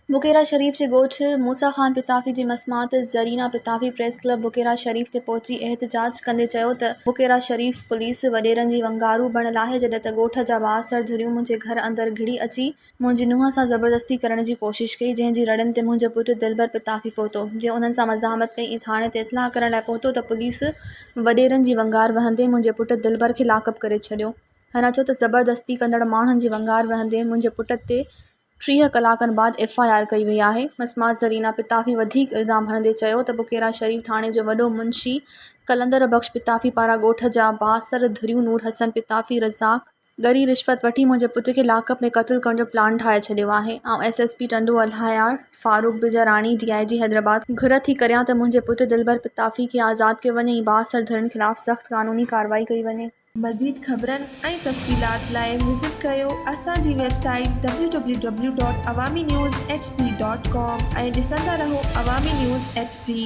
बुकेरा शरीफ जे ॻोठ मूसा ख़ान पिताफ़ी जी मसमात Zarina पिताफ़ी press club बुकेरा शरीफ ते पहुची एहतजाज कंदे चयो त बुकेरा शरीफ पुलिस वॾेरनि जी वंगारू बणियल आहे। जॾहिं त ॻोठ जा ॿासर धुरियूं मुंहिंजे घर अंदरि घिड़ी अची मुंहिंजी नुंहं सां ज़बरदस्ती करण जी कोशिश कई, जंहिंजी रड़ियुनि ते मुंहिंजो पुटु दिलबर पिताफ़ी पहुतो। जीअं उन्हनि सां मज़ाहमत कई ऐं थाणे ते इतलाह करण लाइ पहुतो त पुलिस वॾेरनि जी वंगार वहंदे मुंहिंजे पुटु दिलबर खे लाकअप करे छॾियो। हना चयो त ज़बरदस्ती कंदड़ माण्हुनि जी वंगार वहंदे मुंहिंजे पुट ते 30 कलाकनि बाद FIR कई वई आहे। मसमात ज़रीना पिताफ़ी वधीक इल्ज़ाम हणंदे चयो त बुकेरा शरीफ थाणे जो वॾो मुंशी कलंदर बख़्श पिताफ़ी पारां ॻोठ जा ॿासर धुरियूं नूर हसन पिताफ़ी रज़ाक ॻरी रिश्वत वठी मुंहिंजे पुट खे लाकअप में क़त्ल करण जो प्लान ठाहे छॾियो आहे। SSP टंडो अलहयार फारूक बिजराणी DIG हैदराबाद घुर थी करियां त मुंहिंजे पुटु दिलबर पिताफ़ी खे आज़ादु कयो वञे ऐं ॿासर धुरियुनि ख़िलाफ़ सख़्त क़ानूनी कार्रवाई कई वञे। मज़ीद ख़बरनि ऐं तफ़सीलात लाइ विज़िट कयो असांजी वेबसाइट www.awamiNewsHD.com ऐं ॾिसंदा रहो अवामी न्यूज़ HD।